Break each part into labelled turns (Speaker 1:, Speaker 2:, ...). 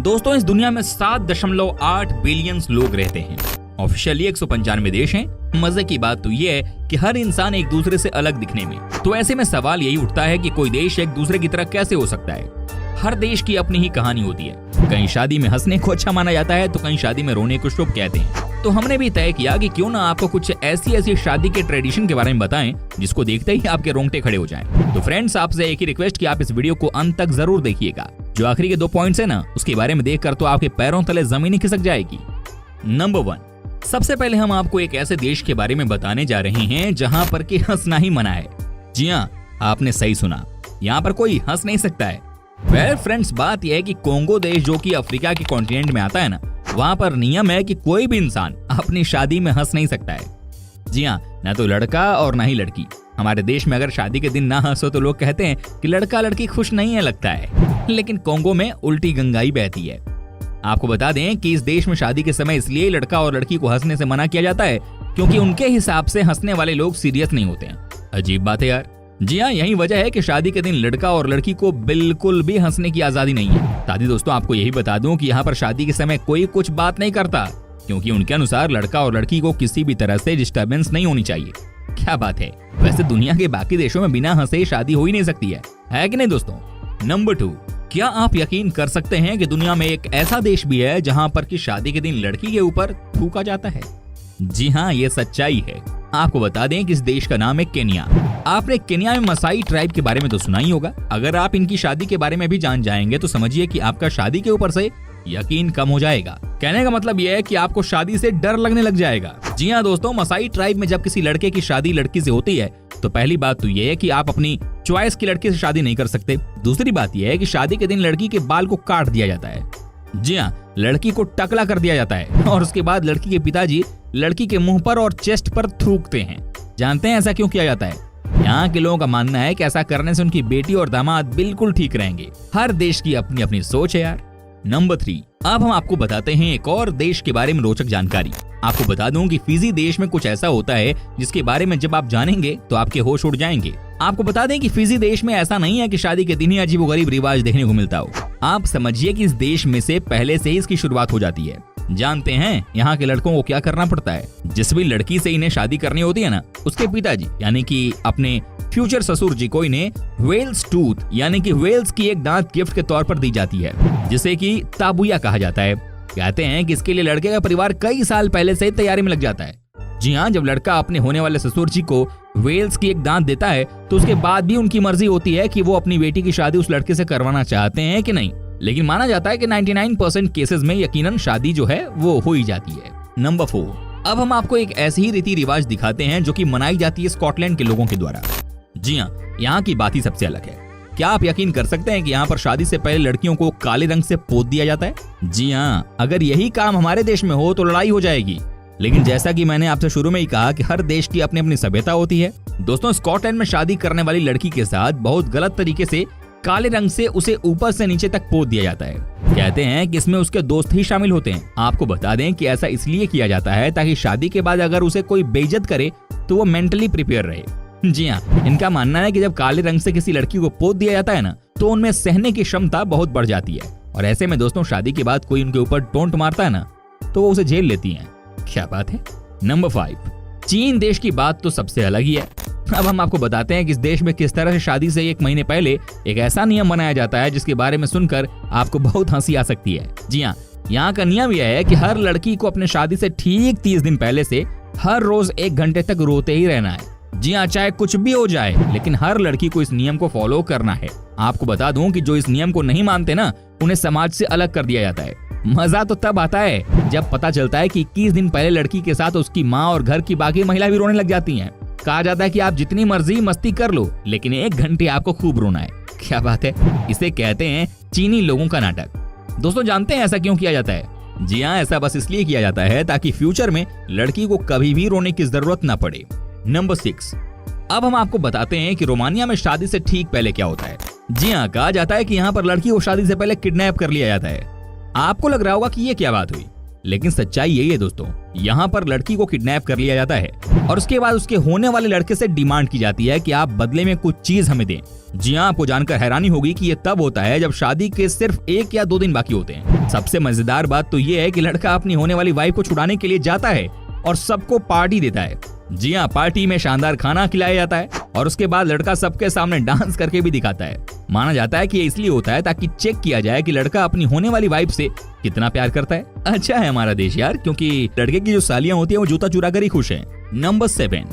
Speaker 1: दोस्तों इस दुनिया में 7.8 बिलियन लोग रहते हैं। ऑफिशियली 195 देश हैं। मजे की बात तो ये है कि हर इंसान एक दूसरे से अलग दिखने में। तो ऐसे में सवाल यही उठता है कि कोई देश एक दूसरे की तरह कैसे हो सकता है। हर देश की अपनी ही कहानी होती है। कहीं शादी में हंसने को अच्छा माना जाता है तो कहीं शादी में रोने को शुभ कहते हैं। तो हमने भी तय किया कि क्यों ना आपको कुछ ऐसी शादी के ट्रेडिशन के बारे में बताएं जिसको देखते ही आपके रोंगटे खड़े हो जाएं। तो फ्रेंड्स आपसे एक ही रिक्वेस्ट कि आप इस वीडियो को अंत तक जरूर देखिएगा। जो आखिरी के 2 पॉइंट्स है ना उसके बारे में देखकर तो आपके पैरों तले जमीन खिसक जाएगी। नंबर 1, सबसे पहले हम आपको एक ऐसे देश के बारे में बताने जा रहे हैं जहां पर कि हंसना ही मना है। जी हाँ, आपने सही सुना, यहाँ पर कोई हंस नहीं सकता है। वेल फ्रेंड्स, बात यह है कि कोंगो देश जो कि अफ्रीका के कॉन्टिनेंट में आता है ना, वहाँ पर नियम है कि कोई भी इंसान अपनी शादी में हंस नहीं सकता है। जी हाँ, ना तो लड़का और ना ही लड़की। हमारे देश में अगर शादी के दिन ना हंसो तो लोग कहते हैं कि लड़का लड़की खुश नहीं है लगता है, लेकिन कोंगो में उल्टी गंगाई बहती है। आपको बता दें कि इस देश में शादी के समय इसलिए लड़का और लड़की को हंसने से मना किया जाता है क्योंकि उनके हिसाब से हंसने वाले लोग सीरियस नहीं होते हैं। अजीब बात है यार। जी हाँ, यही वजह है कि शादी के दिन लड़का और लड़की को बिल्कुल भी हंसने की आजादी नहीं है। साथी दोस्तों, आपको यही बता दूं कि यहाँ पर शादी के समय कोई कुछ बात नहीं करता क्योंकि उनके अनुसार लड़का और लड़की को किसी भी तरह से डिस्टर्बेंस नहीं होनी चाहिए। क्या बात है, वैसे दुनिया के बाकी देशों में बिना हंसे शादी हो ही नहीं सकती है कि नहीं दोस्तों। नंबर 2, क्या आप यकीन कर सकते हैं कि दुनिया में एक ऐसा देश भी है जहाँ पर कि शादी के दिन लड़की के ऊपर थूका जाता है। जी हाँ, ये सच्चाई है। आपको बता दें कि इस देश का नाम है केन्या। आपने केन्या में मसाई ट्राइब के बारे में तो सुना ही होगा। अगर आप इनकी शादी के बारे में भी जान जाएंगे तो समझिए कि आपका शादी के ऊपर से यकीन कम हो जाएगा। कहने का मतलब यह है कि आपको शादी से डर लगने लग जाएगा। जी हाँ दोस्तों, मसाई ट्राइब में जब किसी लड़के की शादी लड़की से होती है तो पहली बात तो यह है कि आप अपनी चॉइस की लड़की से शादी नहीं कर सकते। दूसरी बात यह है कि शादी के दिन लड़की के बाल को काट दिया जाता है। जी हाँ, लड़की को टकला कर दिया जाता है और उसके बाद लड़की के पिताजी लड़की के मुंह पर और चेस्ट पर थूकते हैं। जानते हैं ऐसा क्यों किया जाता है? यहाँ के लोगों का मानना है कि ऐसा करने से उनकी बेटी और दामाद बिल्कुल ठीक रहेंगे। हर देश की अपनी अपनी सोच है यार। नंबर 3, अब हम आपको बताते हैं एक और देश के बारे में रोचक जानकारी। आपको बता दूं कि फिजी देश में कुछ ऐसा होता है जिसके बारे में जब आप जानेंगे तो आपके होश उड़ जाएंगे। आपको बता दें कि फिजी देश में ऐसा नहीं है कि शादी के दिन ही अजीबोगरीब रिवाज देखने को मिलता हो। आप समझिए कि इस देश में से पहले से ही इसकी शुरुआत हो जाती है। जानते हैं यहाँ के लड़कों को क्या करना पड़ता है? जिस भी लड़की से इन्हें शादी करनी होती है ना, उसके पिताजी यानी कि अपने फ्यूचर ससुर जी को इन्हें वेल्स टूथ यानी कि वेल्स की एक दांत गिफ्ट के तौर पर दी जाती है, जिसे कि ताबुया कहा जाता है। कहते हैं कि इसके लिए लड़के का परिवार कई साल पहले से ही तैयारी में लग जाता है। जी हाँ, जब लड़का अपने होने वाले ससुर जी को वेल्स की एक दांत देता है तो उसके बाद भी उनकी मर्जी होती है कि वो अपनी बेटी की शादी उस लड़के से करवाना चाहते हैं कि नहीं। लेकिन माना जाता है कि 99% केसेस में यकीनन शादी जो है वो हो ही जाती है। नंबर 4, अब हम आपको एक ऐसी ही रीति रिवाज दिखाते हैं जो कि मनाई जाती है स्कॉटलैंड के लोगों के द्वारा। जी हाँ, यहाँ की बात ही सबसे अलग है। क्या आप यकीन कर सकते हैं कि यहाँ पर शादी से पहले लड़कियों को काले रंग से पोत दिया जाता है? जी हाँ, अगर यही काम हमारे देश में हो तो लड़ाई हो जाएगी। लेकिन जैसा कि मैंने आपसे शुरू में ही कहा कि हर देश की अपनी अपनी सभ्यता होती है। दोस्तों, स्कॉटलैंड में शादी करने वाली लड़की के साथ बहुत गलत तरीके से काले रंग से उसे ऊपर से नीचे तक पोत दिया जाता है। कहते हैं कि इसमें उसके दोस्त ही शामिल होते हैं। आपको बता दें कि ऐसा इसलिए किया जाता है ताकि शादी के बाद अगर उसे कोई बेइज्जत करे तो वो मेंटली प्रिपेयर रहे। जी हाँ, इनका मानना है कि जब काले रंग से किसी लड़की को पोत दिया जाता है ना तो उनमें सहने की क्षमता बहुत बढ़ जाती है। और ऐसे में दोस्तों, शादी के बाद कोई उनके ऊपर टोंट मारता है ना तो वो उसे झेल लेती हैं। क्या बात है। नंबर 5, चीन देश की बात तो सबसे अलग ही है। अब हम आपको बताते हैं कि इस देश में किस तरह से शादी से 1 महीने पहले एक ऐसा नियम बनाया जाता है जिसके बारे में सुनकर आपको बहुत हंसी आ सकती है। जी हाँ, यहाँ का नियम यह है कि हर लड़की को अपने शादी से ठीक 30 दिन पहले से हर रोज 1 घंटे तक रोते ही रहना है। जी हाँ, चाहे कुछ भी हो जाए, लेकिन हर लड़की को इस नियम को फॉलो करना है। आपको बता दूं कि जो इस नियम को नहीं मानते ना, उन्हें समाज से अलग कर दिया जाता है। मजा तो तब आता है जब पता चलता है कि 21 दिन पहले लड़की के साथ उसकी माँ और घर की बाकी महिला भी रोने लग जाती हैं। कहा जाता है कि आप जितनी मर्जी मस्ती कर लो, लेकिन 1 घंटे आपको खूब रोना है। क्या बात है। इसे कहते हैं चीनी लोगों का नाटक। दोस्तों, जानते हैं ऐसा क्यों किया जाता है? जी हाँ, ऐसा बस इसलिए किया जाता है ताकि फ्यूचर में लड़की को कभी भी रोने की जरूरत न पड़े। नंबर 6, अब हम आपको बताते हैं कि रोमानिया में शादी से ठीक पहले क्या होता है। जी हाँ, कहा जाता है कि यहाँ पर लड़की को शादी से पहले किडनैप कर लिया जाता है। आपको लग रहा होगा कि ये क्या बात हुई। लेकिन सच्चाई यही है दोस्तों, यहाँ पर लड़की को किडनैप कर लिया जाता है और उसके बाद उसके होने वाले लड़के से डिमांड की जाती है कि आप बदले में कुछ चीज हमें दें। जी हाँ, आपको जानकर हैरानी होगी कि ये तब होता है जब शादी के सिर्फ 1 या 2 दिन बाकी होते हैं। सबसे मजेदार बात तो ये है कि लड़का अपनी होने वाली वाइफ को छुड़ाने के लिए जाता है और सबको पार्टी देता है। जी हाँ, पार्टी में शानदार खाना खिलाया जाता है और उसके बाद लड़का सबके सामने डांस करके भी दिखाता है। माना जाता है कि ये इसलिए होता है ताकि चेक किया जाए कि लड़का अपनी होने वाली वाइफ से कितना प्यार करता है। अच्छा है हमारा देश यार, क्योंकि लड़के की जो सालियां होती है वो जूता चुरा कर ही खुश है। नंबर 7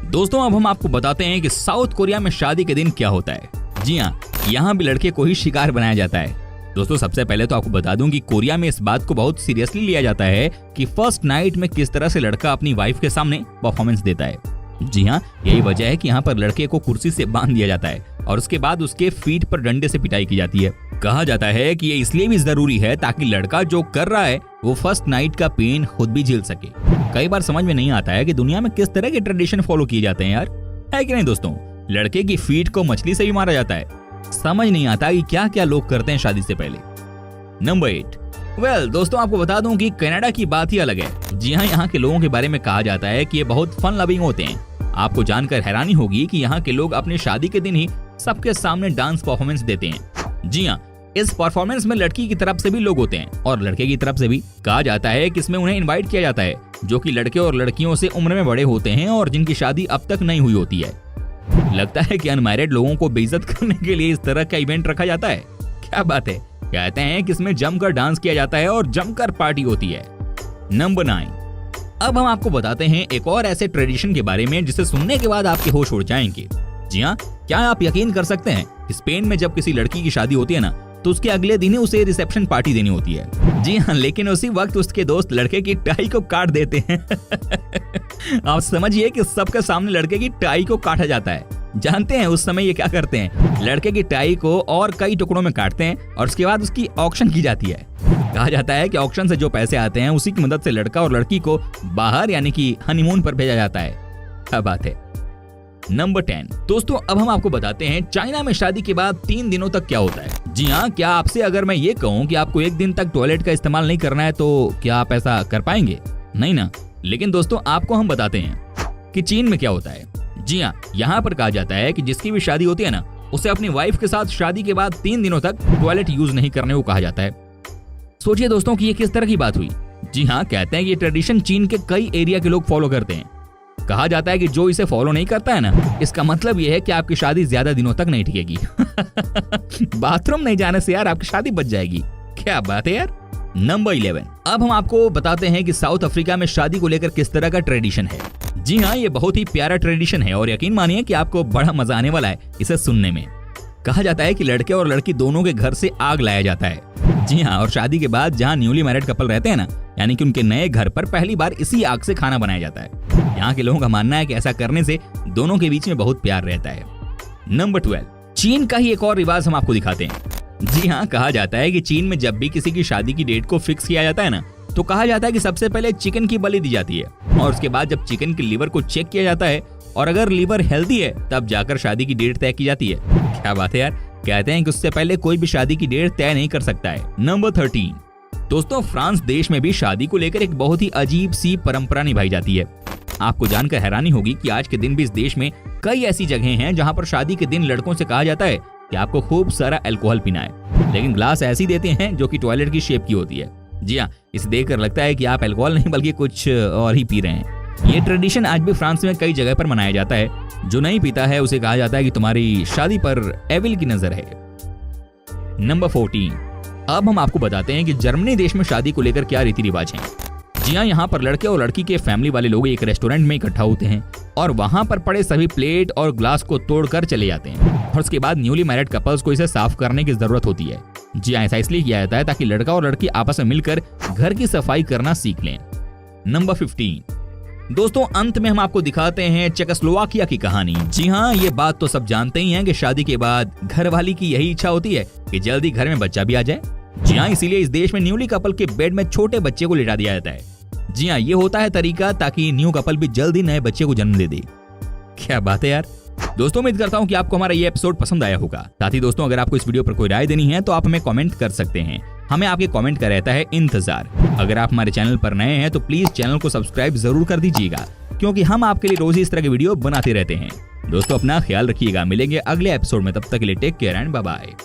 Speaker 1: दोस्तों, अब हम आपको बताते हैं कि साउथ कोरिया में शादी के दिन क्या होता है। जी हाँ, यहाँ भी लड़के को ही शिकार बनाया जाता है। दोस्तों सबसे पहले तो आपको बता दूं कि कोरिया में इस बात को बहुत सीरियसली लिया जाता है कि फर्स्ट नाइट में किस तरह से लड़का अपनी वाइफ के सामने परफॉर्मेंस देता है। जी हाँ, यही वजह है कि यहाँ पर लड़के को कुर्सी से बांध दिया जाता है और उसके बाद उसके फीट पर डंडे से पिटाई की जाती है। कहा जाता है कि ये इसलिए भी जरूरी है ताकि लड़का जो कर रहा है वो फर्स्ट नाइट का पेन खुद भी झेल सके। कई बार समझ में नहीं आता है कि दुनिया में किस तरह के ट्रेडिशन फॉलो किए जाते हैं यार, है कि नहीं दोस्तों। लड़के की फीट को मछली से भी मारा जाता है। समझ नहीं आता कि क्या क्या लोग करते हैं शादी से पहले। नंबर 8 दोस्तों, आपको बता दूं कि कनाडा की बात ही अलग है। जी हाँ, यहाँ के लोगों के बारे में कहा जाता है कि ये बहुत फन लविंग होते हैं। आपको जानकर हैरानी होगी कि यहाँ के लोग अपनी शादी के दिन ही सबके सामने डांस परफॉर्मेंस देते हैं। जी हाँ, इस परफॉर्मेंस में लड़की की तरफ से भी लोग होते हैं और लड़के की तरफ से भी। कहा जाता है कि इसमें उन्हें इनवाइट किया जाता है जो कि लड़के और लड़कियों से उम्र में बड़े होते हैं और जिनकी शादी अब तक नहीं हुई होती है। लगता है कि अनमैरिड लोगों को बेइज्जत करने के लिए इस तरह का इवेंट रखा जाता है। क्या बात है। कहते हैं कि इसमें जमकर डांस किया जाता है और जमकर पार्टी होती है। नंबर 9 अब हम आपको बताते हैं एक और ऐसे ट्रेडिशन के बारे में जिसे सुनने के बाद आपके होश उड़ जाएंगे। जी हाँ, क्या आप यकीन कर सकते हैं कि स्पेन में जब किसी लड़की की शादी होती है ना तो उसके अगले दिन ही उसे रिसेप्शन पार्टी देनी होती है। जी हाँ, लेकिन उसी वक्त उसके दोस्त लड़के की टाई को काट देते हैं। आप समझिए कि सबके सामने लड़के की टाई को काटा जाता है। जानते हैं उस समय ये क्या करते हैं, लड़के की टाई को और कई टुकड़ों में काटते हैं और उसके बाद उसकी ऑक्शन की जाती है। कहा जाता है कि ऑक्शन से जो पैसे आते हैं उसी की मदद से लड़का और लड़की को बाहर यानी कि हनीमून पर भेजा जाता है। क्या बात है। नंबर 10 दोस्तों, अब हम आपको बताते हैं चाइना में शादी के बाद 3 दिनों तक क्या होता है। जी हाँ, क्या आपसे अगर मैं ये कहूँ कि आपको 1 दिन तक टॉयलेट का इस्तेमाल नहीं करना है तो क्या आप ऐसा कर पाएंगे? नहीं ना। लेकिन दोस्तों आपको हम बताते हैं कि चीन में क्या होता है। जी हाँ, यहाँ पर कहा जाता है कि जिसकी भी शादी होती है ना उसे अपनी वाइफ के साथ शादी के बाद 3 दिनों तक टॉयलेट यूज नहीं करने को कहा जाता है। सोचिए दोस्तों कि ये किस तरह की बात हुई। जी हाँ, कहते हैं कि ये ट्रेडिशन चीन के कई एरिया के लोग फॉलो करते हैं। कहा जाता है कि जो इसे फॉलो नहीं करता है ना, इसका मतलब ये है कि आपकी शादी ज्यादा दिनों तक नहीं टिकेगी। बाथरूम नहीं जाने से यार आपकी शादी बच जाएगी। क्या बात है यार। नंबर 11 अब हम आपको बताते हैं कि साउथ अफ्रीका में शादी को लेकर किस तरह का ट्रेडिशन है। जी हाँ, ये बहुत ही प्यारा ट्रेडिशन है और यकीन मानिए कि आपको बड़ा मजा आने वाला है इसे सुनने में। कहा जाता है कि लड़के और लड़की दोनों के घर से आग लाया जाता है। जी हाँ, और शादी के बाद जहाँ न्यूली मैरिड कपल रहते हैं ना, यानी कि उनके नए घर पर पहली बार इसी आग से खाना बनाया जाता है। यहाँ के लोगों का मानना है कि ऐसा करने से दोनों के बीच में बहुत प्यार रहता है। नंबर 12 चीन का ही एक और रिवाज हम आपको दिखाते हैं। जी हाँ, कहा जाता है कि चीन में जब भी किसी की शादी की डेट को फिक्स किया जाता है ना तो कहा जाता है कि सबसे पहले चिकन की बलि दी जाती है और उसके बाद जब चिकन के लीवर को चेक किया जाता है और अगर लीवर हेल्दी है तब जाकर शादी की डेट तय की जाती है। क्या बात है यार। कहते हैं कि उससे पहले कोई भी शादी की डेट तय नहीं कर सकता है। नंबर 13 दोस्तों, फ्रांस देश में भी शादी को लेकर एक बहुत ही अजीब सी परंपरा निभाई जाती है। आपको जानकर हैरानी होगी कि आज के दिन भी इस देश में कई ऐसी जगह हैं जहां पर शादी के दिन लड़कों से कहा जाता है कि आपको खूब सारा अल्कोहल पीना है, लेकिन ग्लास ऐसी देते हैं जो कि टॉयलेट की शेप की होती है। जी हाँ, इसे देखकर लगता है कि आप अल्कोहल नहीं बल्कि कुछ और ही पी रहे हैं। ये ट्रेडिशन आज भी फ्रांस में कई जगह पर मनाया जाता है। जो नहीं पीता है उसे कहा जाता है कि तुम्हारी शादी पर एविल की नजर है। नंबर 14 अब हम आपको बताते हैं कि जर्मनी देश में शादी को लेकर क्या रीति रिवाज हैं। जी हाँ, यहाँ पर लड़के और लड़की के फैमिली वाले लोग एक रेस्टोरेंट में इकट्ठा होते हैं और वहाँ पर पड़े सभी प्लेट और ग्लास को तोड़कर चले जाते हैं और उसके बाद न्यूली मैरिड कपल्स को इसे साफ करने की जरूरत होती है। जी हाँ, ऐसा इसलिए किया जाता है ताकि लड़का और लड़की आपस में मिलकर घर की सफाई करना सीख लें। नंबर 15 दोस्तों, अंत में हम आपको दिखाते हैं चेकोस्लोवाकिया की कहानी। जी हाँ, ये बात तो सब जानते ही हैं कि शादी के बाद घरवाली की यही इच्छा होती है कि जल्दी घर में बच्चा भी आ जाए। जी हाँ, इसीलिए इस देश में न्यूली कपल के बेड में छोटे बच्चे को लिटा दिया जाता है। जी हाँ, ये होता है तरीका ताकि न्यू कपल भी जल्दी नए बच्चे को जन्म दे दे। क्या बात है यार। दोस्तों, उम्मीद करता हूँ कि आपको हमारा ये एपिसोड पसंद आया होगा। साथ ही दोस्तों, अगर आपको इस वीडियो पर कोई राय देनी है तो आप हमें कमेंट कर सकते हैं। हमें आपके कमेंट का रहता है इंतजार। अगर आप हमारे चैनल पर नए हैं तो प्लीज चैनल को सब्सक्राइब जरूर कर दीजिएगा, क्योंकि हम आपके लिए रोज ही इस तरह के वीडियो बनाते रहते हैं। दोस्तों अपना ख्याल रखिएगा, मिलेंगे अगले एपिसोड में, तब तक के लिए take care and bye bye.